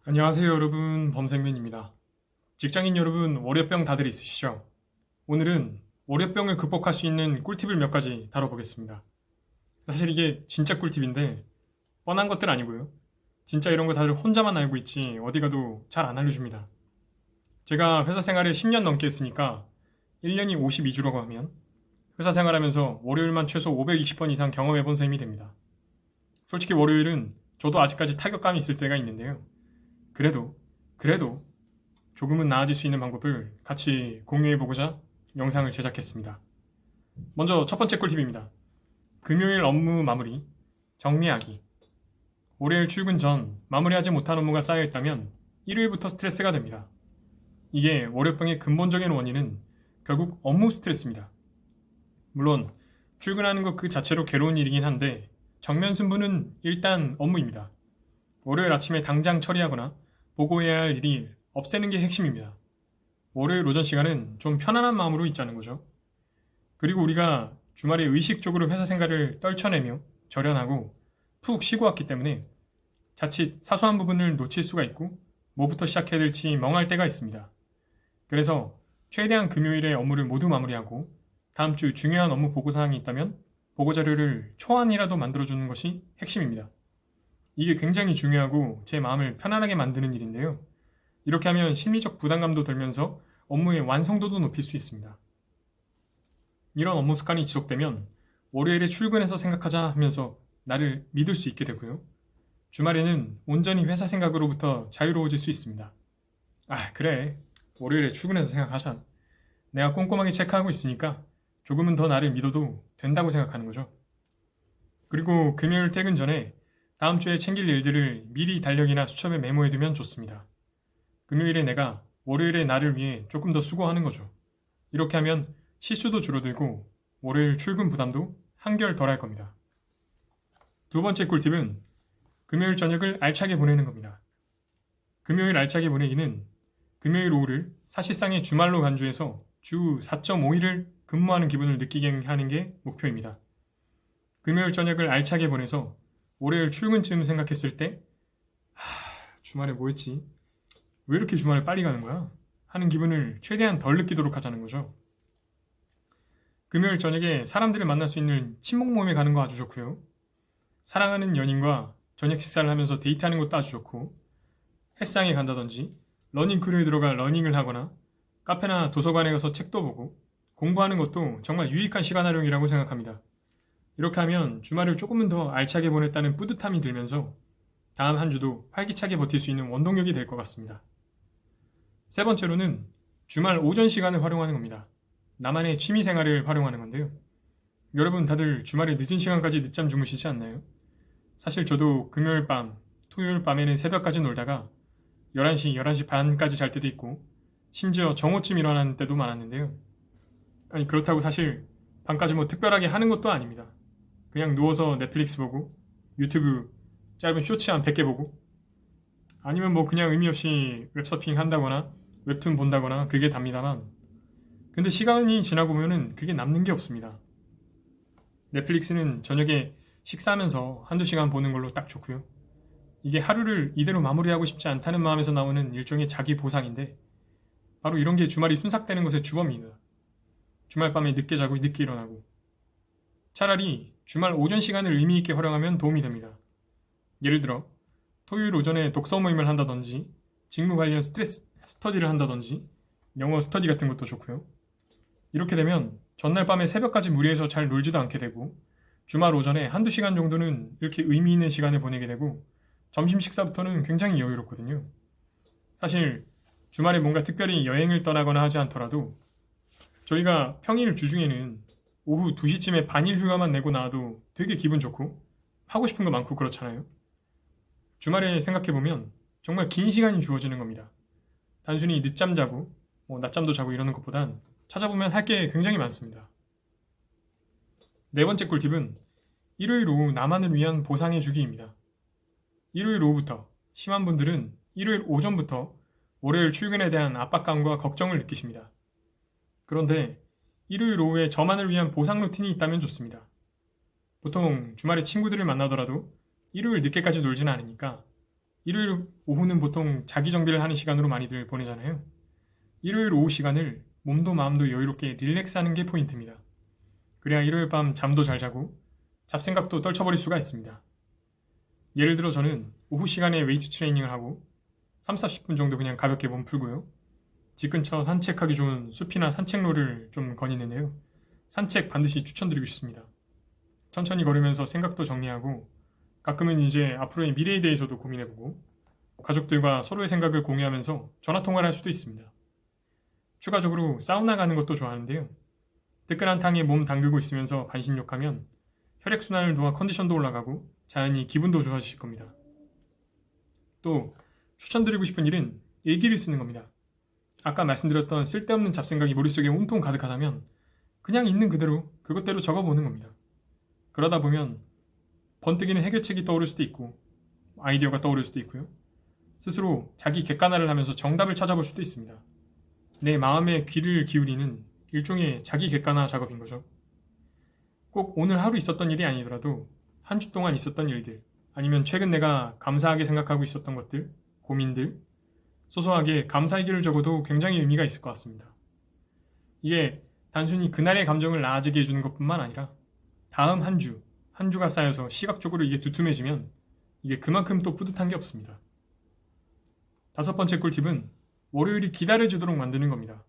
안녕하세요 여러분, 범생맨입니다. 직장인 여러분, 월요병 다들 있으시죠? 오늘은 월요병을 극복할 수 있는 꿀팁을 몇 가지 다뤄보겠습니다. 사실 이게 진짜 꿀팁인데 뻔한 것들 아니고요. 진짜 이런 거 다들 혼자만 알고 있지 어디 가도 잘 안 알려줍니다. 제가 회사 생활을 10년 넘게 했으니까 1년이 52주라고 하면 회사 생활하면서 월요일만 최소 520번 이상 경험해본 셈이 됩니다. 솔직히 월요일은 저도 아직까지 타격감이 있을 때가 있는데요. 그래도 조금은 나아질 수 있는 방법을 같이 공유해보고자 영상을 제작했습니다. 먼저 첫 번째 꿀팁입니다. 금요일 업무 마무리, 정리하기. 월요일 출근 전 마무리하지 못한 업무가 쌓여있다면 일요일부터 스트레스가 됩니다. 이게 월요병의 근본적인 원인은 결국 업무 스트레스입니다. 물론 출근하는 것 그 자체로 괴로운 일이긴 한데 정면 승부는 일단 업무입니다. 월요일 아침에 당장 처리하거나 보고해야 할 일이 없애는 게 핵심입니다. 월요일 오전 시간은 좀 편안한 마음으로 있자는 거죠. 그리고 우리가 주말에 의식적으로 회사 생활을 떨쳐내며 절연하고 푹 쉬고 왔기 때문에 자칫 사소한 부분을 놓칠 수가 있고 뭐부터 시작해야 될지 멍할 때가 있습니다. 그래서 최대한 금요일에 업무를 모두 마무리하고 다음 주 중요한 업무 보고사항이 있다면 보고자료를 초안이라도 만들어주는 것이 핵심입니다. 이게 굉장히 중요하고 제 마음을 편안하게 만드는 일인데요. 이렇게 하면 심리적 부담감도 들면서 업무의 완성도도 높일 수 있습니다. 이런 업무 습관이 지속되면 월요일에 출근해서 생각하자 하면서 나를 믿을 수 있게 되고요. 주말에는 온전히 회사 생각으로부터 자유로워질 수 있습니다. 아, 그래. 월요일에 출근해서 생각하자. 내가 꼼꼼하게 체크하고 있으니까 조금은 더 나를 믿어도 된다고 생각하는 거죠. 그리고 금요일 퇴근 전에 다음 주에 챙길 일들을 미리 달력이나 수첩에 메모해두면 좋습니다. 금요일에 내가 월요일에 나를 위해 조금 더 수고하는 거죠. 이렇게 하면 실수도 줄어들고 월요일 출근 부담도 한결 덜할 겁니다. 두 번째 꿀팁은 금요일 저녁을 알차게 보내는 겁니다. 금요일 알차게 보내기는 금요일 오후를 사실상의 주말로 간주해서 주 4.5일을 근무하는 기분을 느끼게 하는 게 목표입니다. 금요일 저녁을 알차게 보내서 월요일 출근쯤 생각했을 때 주말에 뭐 했지? 왜 이렇게 주말에 빨리 가는 거야? 하는 기분을 최대한 덜 느끼도록 하자는 거죠. 금요일 저녁에 사람들을 만날 수 있는 친목 모임에 가는 거 아주 좋고요. 사랑하는 연인과 저녁 식사를 하면서 데이트하는 것도 아주 좋고, 헬스장에 간다든지 러닝 크루에 들어가 러닝을 하거나 카페나 도서관에 가서 책도 보고 공부하는 것도 정말 유익한 시간 활용이라고 생각합니다. 이렇게 하면 주말을 조금은 더 알차게 보냈다는 뿌듯함이 들면서 다음 한 주도 활기차게 버틸 수 있는 원동력이 될 것 같습니다. 세 번째로는 주말 오전 시간을 활용하는 겁니다. 나만의 취미 생활을 활용하는 건데요. 여러분 다들 주말에 늦은 시간까지 늦잠 주무시지 않나요? 사실 저도 금요일 밤, 토요일 밤에는 새벽까지 놀다가 11시, 11시 반까지 잘 때도 있고 심지어 정오쯤 일어나는 때도 많았는데요. 아니 그렇다고 사실 밤까지 뭐 특별하게 하는 것도 아닙니다. 그냥 누워서 넷플릭스 보고 유튜브 짧은 쇼츠 한 100개 보고 아니면 뭐 그냥 의미 없이 웹서핑 한다거나 웹툰 본다거나 그게 답니다만 근데 시간이 지나고 보면은 그게 남는 게 없습니다. 넷플릭스는 저녁에 식사하면서 한두 시간 보는 걸로 딱 좋고요. 이게 하루를 이대로 마무리하고 싶지 않다는 마음에서 나오는 일종의 자기 보상인데 바로 이런 게 주말이 순삭되는 것의 주범입니다. 주말 밤에 늦게 자고 늦게 일어나고 차라리 주말 오전 시간을 의미 있게 활용하면 도움이 됩니다. 예를 들어 토요일 오전에 독서 모임을 한다든지 직무 관련 스터디를 한다든지 영어 스터디 같은 것도 좋고요. 이렇게 되면 전날 밤에 새벽까지 무리해서 잘 놀지도 않게 되고 주말 오전에 한두 시간 정도는 이렇게 의미 있는 시간을 보내게 되고 점심 식사부터는 굉장히 여유롭거든요. 사실 주말에 뭔가 특별히 여행을 떠나거나 하지 않더라도 저희가 평일 주중에는 오후 2시쯤에 반일 휴가만 내고 나와도 되게 기분 좋고 하고 싶은 거 많고 그렇잖아요. 주말에 생각해보면 정말 긴 시간이 주어지는 겁니다. 단순히 늦잠 자고 낮잠도 자고 이러는 것보단 찾아보면 할 게 굉장히 많습니다. 네 번째 꿀팁은 일요일 오후 나만을 위한 보상해 주기입니다. 일요일 오후부터 심한 분들은 일요일 오전부터 월요일 출근에 대한 압박감과 걱정을 느끼십니다. 그런데 일요일 오후에 저만을 위한 보상 루틴이 있다면 좋습니다. 보통 주말에 친구들을 만나더라도 일요일 늦게까지 놀지는 않으니까 일요일 오후는 보통 자기 정비를 하는 시간으로 많이들 보내잖아요. 일요일 오후 시간을 몸도 마음도 여유롭게 릴렉스하는 게 포인트입니다. 그래야 일요일 밤 잠도 잘 자고 잡생각도 떨쳐버릴 수가 있습니다. 예를 들어 저는 오후 시간에 웨이트 트레이닝을 하고 30-40분 정도 그냥 가볍게 몸 풀고요. 집 근처 산책하기 좋은 숲이나 산책로를 좀 거니는데요. 산책 반드시 추천드리고 싶습니다. 천천히 걸으면서 생각도 정리하고 가끔은 이제 앞으로의 미래에 대해서도 고민해보고 가족들과 서로의 생각을 공유하면서 전화통화를 할 수도 있습니다. 추가적으로 사우나 가는 것도 좋아하는데요. 뜨끈한 탕에 몸 담그고 있으면서 반신욕하면 혈액순환을 도와 컨디션도 올라가고 자연히 기분도 좋아지실 겁니다. 또 추천드리고 싶은 일은 일기를 쓰는 겁니다. 아까 말씀드렸던 쓸데없는 잡생각이 머릿속에 온통 가득하다면 그냥 있는 그대로 그것대로 적어보는 겁니다. 그러다 보면 번뜩이는 해결책이 떠오를 수도 있고 아이디어가 떠오를 수도 있고요. 스스로 자기 객관화를 하면서 정답을 찾아볼 수도 있습니다. 내 마음의 귀를 기울이는 일종의 자기 객관화 작업인 거죠. 꼭 오늘 하루 있었던 일이 아니더라도 한 주 동안 있었던 일들, 아니면 최근 내가 감사하게 생각하고 있었던 것들, 고민들, 소소하게 감사일기를 적어도 굉장히 의미가 있을 것 같습니다. 이게 단순히 그날의 감정을 나아지게 해주는 것뿐만 아니라 다음 한 주가 쌓여서 시각적으로 이게 두툼해지면 이게 그만큼 또 뿌듯한 게 없습니다. 5번째 꿀팁은 월요일이 기다려주도록 만드는 겁니다.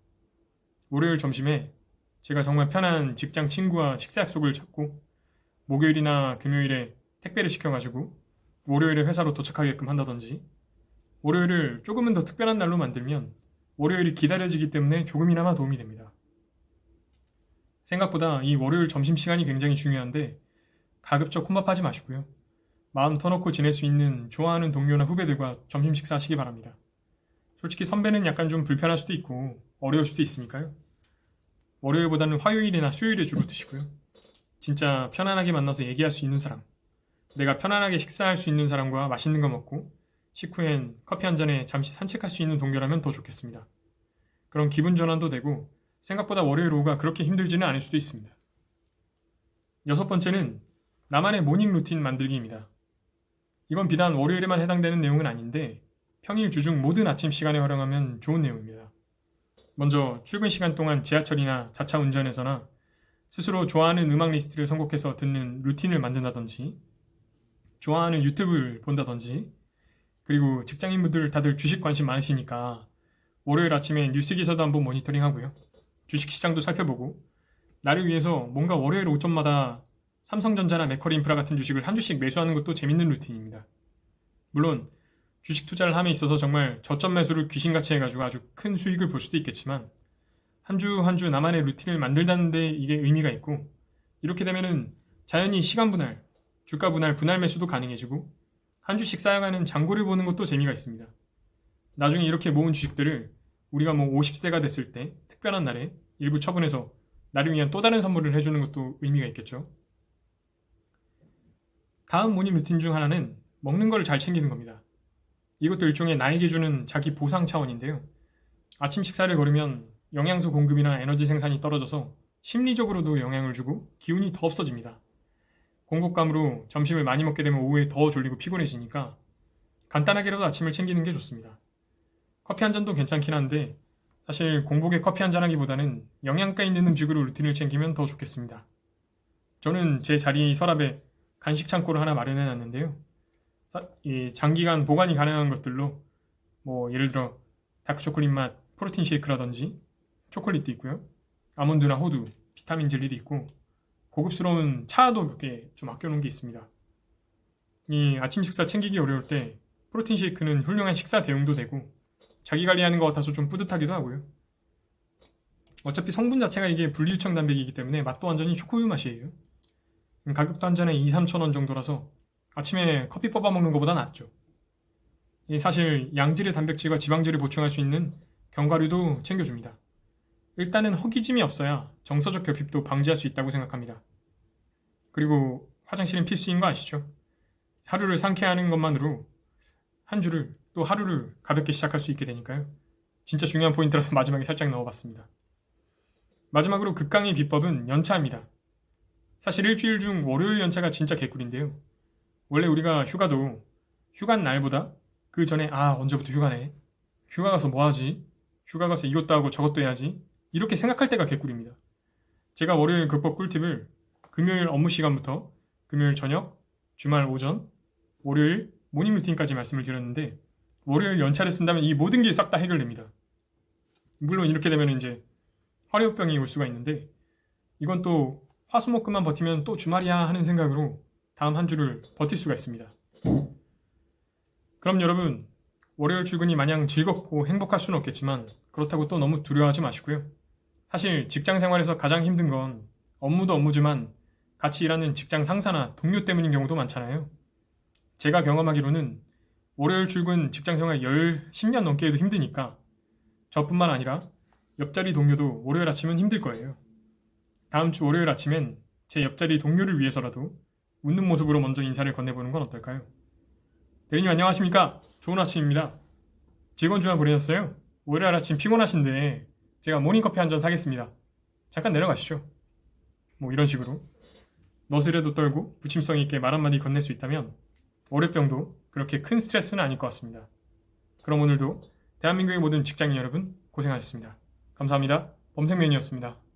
월요일 점심에 제가 정말 편한 직장 친구와 식사 약속을 잡고 목요일이나 금요일에 택배를 시켜가지고 월요일에 회사로 도착하게끔 한다든지 월요일을 조금은 더 특별한 날로 만들면 월요일이 기다려지기 때문에 조금이나마 도움이 됩니다. 생각보다 이 월요일 점심시간이 굉장히 중요한데 가급적 혼밥하지 마시고요. 마음 터놓고 지낼 수 있는 좋아하는 동료나 후배들과 점심 식사하시기 바랍니다. 솔직히 선배는 약간 좀 불편할 수도 있고 어려울 수도 있으니까요. 월요일보다는 화요일이나 수요일에 주로 드시고요. 진짜 편안하게 만나서 얘기할 수 있는 사람, 내가 편안하게 식사할 수 있는 사람과 맛있는 거 먹고 식후엔 커피 한 잔에 잠시 산책할 수 있는 동료라면 더 좋겠습니다. 그럼 기분 전환도 되고 생각보다 월요일 오후가 그렇게 힘들지는 않을 수도 있습니다. 6번째는 나만의 모닝 루틴 만들기입니다. 이건 비단 월요일에만 해당되는 내용은 아닌데 평일 주중 모든 아침 시간에 활용하면 좋은 내용입니다. 먼저 출근 시간 동안 지하철이나 자차 운전에서나 스스로 좋아하는 음악 리스트를 선곡해서 듣는 루틴을 만든다든지 좋아하는 유튜브를 본다든지 그리고 직장인분들 다들 주식 관심 많으시니까 월요일 아침에 뉴스 기사도 한번 모니터링하고요. 주식시장도 살펴보고 나를 위해서 뭔가 월요일 오전마다 삼성전자나 메커리인프라 같은 주식을 한 주씩 매수하는 것도 재밌는 루틴입니다. 물론 주식 투자를 함에 있어서 정말 저점 매수를 귀신같이 해가지고 아주 큰 수익을 볼 수도 있겠지만 한 주 한 주 나만의 루틴을 만들다는 데 이게 의미가 있고 이렇게 되면은 자연히 시간 분할, 주가 분할, 분할 매수도 가능해지고 한 주씩 쌓여가는 잔고를 보는 것도 재미가 있습니다. 나중에 이렇게 모은 주식들을 우리가 50세가 됐을 때 특별한 날에 일부 처분해서 나를 위한 또 다른 선물을 해주는 것도 의미가 있겠죠. 다음 모닝 루틴 중 하나는 먹는 거를 잘 챙기는 겁니다. 이것도 일종의 나에게 주는 자기 보상 차원인데요. 아침 식사를 거르면 영양소 공급이나 에너지 생산이 떨어져서 심리적으로도 영향을 주고 기운이 더 없어집니다. 공복감으로 점심을 많이 먹게 되면 오후에 더 졸리고 피곤해지니까 간단하게라도 아침을 챙기는 게 좋습니다. 커피 한 잔도 괜찮긴 한데 사실 공복에 커피 한 잔 하기보다는 영양가 있는 음식으로 루틴을 챙기면 더 좋겠습니다. 저는 제 자리 서랍에 간식 창고를 하나 마련해 놨는데요. 장기간 보관이 가능한 것들로 예를 들어 다크초콜릿 맛 프로틴 쉐이크라든지 초콜릿도 있고요. 아몬드나 호두, 비타민 젤리도 있고 고급스러운 차도 몇 개 좀 아껴놓은 게 있습니다. 이 아침 식사 챙기기 어려울 때 프로틴 쉐이크는 훌륭한 식사 대용도 되고 자기 관리하는 것 같아서 좀 뿌듯하기도 하고요. 어차피 성분 자체가 이게 분리유청 단백이기 때문에 맛도 완전히 초코우유 맛이에요. 가격도 한 잔에 2-3천 원 정도라서 아침에 커피 뽑아 먹는 것보다 낫죠. 사실 양질의 단백질과 지방질을 보충할 수 있는 견과류도 챙겨줍니다. 일단은 허기짐이 없어야 정서적 결핍도 방지할 수 있다고 생각합니다. 그리고 화장실은 필수인 거 아시죠? 하루를 상쾌하는 것만으로 한 주를 또 하루를 가볍게 시작할 수 있게 되니까요. 진짜 중요한 포인트라서 마지막에 살짝 넣어봤습니다. 마지막으로 극강의 비법은 연차입니다. 사실 일주일 중 월요일 연차가 진짜 개꿀인데요. 원래 우리가 휴가도 휴간 날보다 그 전에 언제부터 휴가네. 휴가 가서 뭐 하지? 휴가 가서 이것도 하고 저것도 해야지. 이렇게 생각할 때가 개꿀입니다. 제가 월요일 극복 꿀팁을 금요일 업무 시간부터 금요일 저녁, 주말 오전, 월요일 모닝 루틴까지 말씀을 드렸는데 월요일 연차를 쓴다면 이 모든 게 싹 다 해결됩니다. 물론 이렇게 되면 이제 화요병이 올 수가 있는데 이건 또 화수목금만 버티면 또 주말이야 하는 생각으로 다음 한 주를 버틸 수가 있습니다. 그럼 여러분 월요일 출근이 마냥 즐겁고 행복할 수는 없겠지만 그렇다고 또 너무 두려워하지 마시고요. 사실 직장 생활에서 가장 힘든 건 업무도 업무지만 같이 일하는 직장 상사나 동료 때문인 경우도 많잖아요. 제가 경험하기로는 월요일 출근 직장 생활 10년 넘게 해도 힘드니까 저뿐만 아니라 옆자리 동료도 월요일 아침은 힘들 거예요. 다음 주 월요일 아침엔 제 옆자리 동료를 위해서라도 웃는 모습으로 먼저 인사를 건네보는 건 어떨까요? 대리님 안녕하십니까? 좋은 아침입니다. 즐거운 주말 보내셨어요? 월요일 아침 피곤하신데 제가 모닝커피 한 잔 사겠습니다. 잠깐 내려가시죠. 뭐 이런 식으로 너스레도 떨고 부침성 있게 말 한마디 건넬 수 있다면 월요병도 그렇게 큰 스트레스는 아닐 것 같습니다. 그럼 오늘도 대한민국의 모든 직장인 여러분 고생하셨습니다. 감사합니다. 범생면이었습니다.